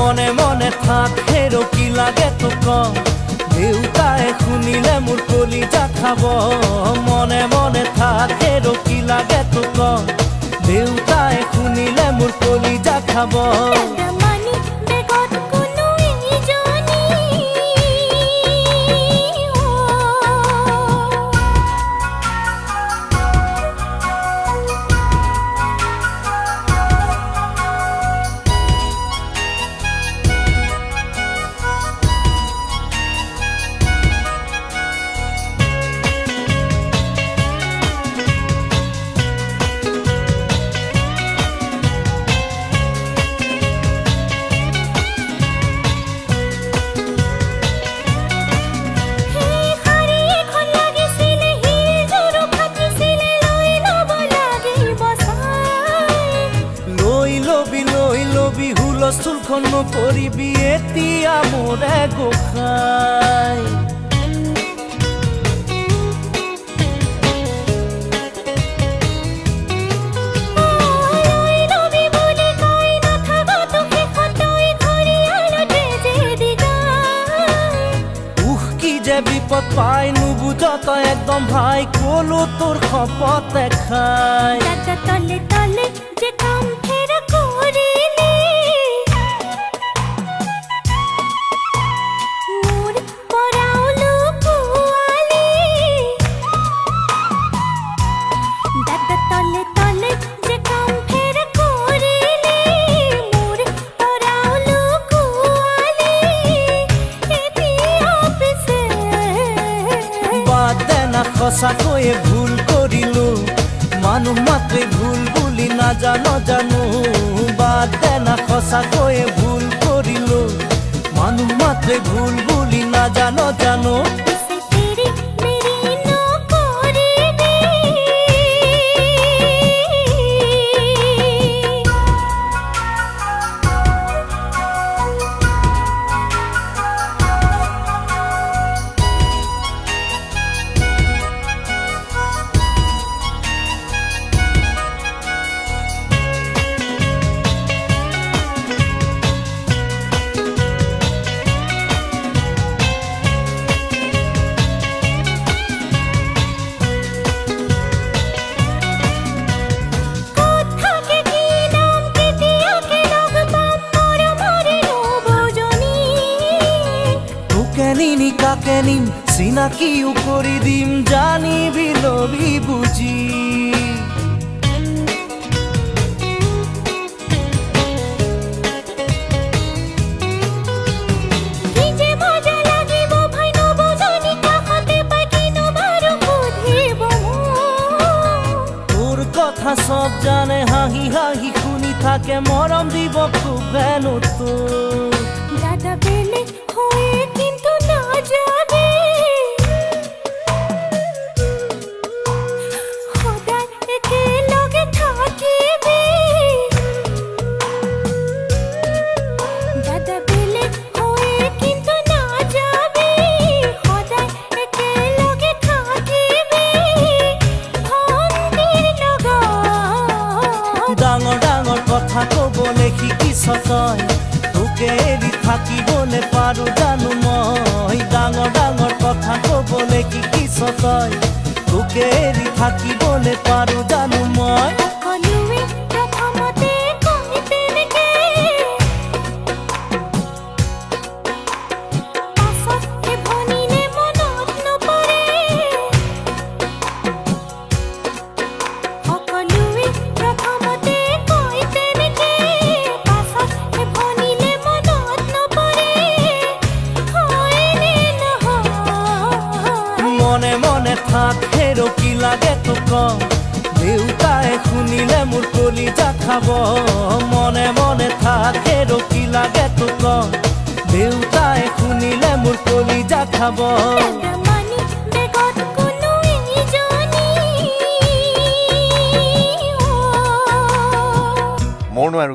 মনে মনে থাক হেৰো কি লাগে তো ক দেউতাই শুনিলে মোৰ কলিজা খাব মনে মনে থাক হেৰো কি লাগে তো ক দেউতাই শুনিলে মোৰ কলিজা খাব হুলস্থুলখন নকৰিবি এতিয়া মোৰে গোসাই কি যে বিপদ পাই নুবুঝ তই একদম ভাই কলো তোৰ খপতে খাই তলে তলে যে কাম ফেৰা কৰিলি মোৰ পৰাও লুকুৱালি দাদা তলে তলে যে কাম ফেৰা কৰিলি মোৰ পৰাও লুকুৱালি এতিয়া পিছে বাদ দে না সঁচাকৈয়ে ভুল কৰিলো মানুহ মাত্ৰে ভুল বুলি নাজানো জানো বাদ দে না সঁচাকৈয়ে ভুল কৰিলো মানুহ মাত্ৰে ভুল বুলি নাজানো জানো কেনিনি কাকে নিম চিনাকিও কৰি দিম জানিবি লবি বুজি তোৰ কথা সব জানে হাঁহি হাঁহি শুনি থাকে মৰম দিব খুব হেনো তোৰ দাদা বেলে হয়ে কিন্তু না যাবে সদায় একেলগে থাকিবি দাদা বেলে হয়ে কিন্তু না যাবে সদায় একেলগে থাকিবি ভণ্টিৰ লগত ডাঙৰ ডাঙৰ কথা ক'বলৈ শিকিছ তই তোকে এৰি থাকিবলৈ পাৰো জানো মই ডাঙৰ ডাঙৰ কথা ক'বলৈ শিকিছ তই তোকে এৰি থাকিবলৈ পাৰো জানো মই সকলোৱে প্ৰথমতে কয় তেনেকে পাছত ভনিলে মনত নপৰে সকলোৱে প্ৰথমতে কয় তেনেকে পাছত ভনিলে মনত নপৰে হয়নে নহয় মনে মনে থাক হেৰো কি লাগে তো ক দেউতাই শুনিলে মোৰ কলিজা খাব মনে মনে থাক হেৰো কি লাগে তো ক দেউতাই শুনিলে মোৰ কলিজা খাব মৰনো আৰু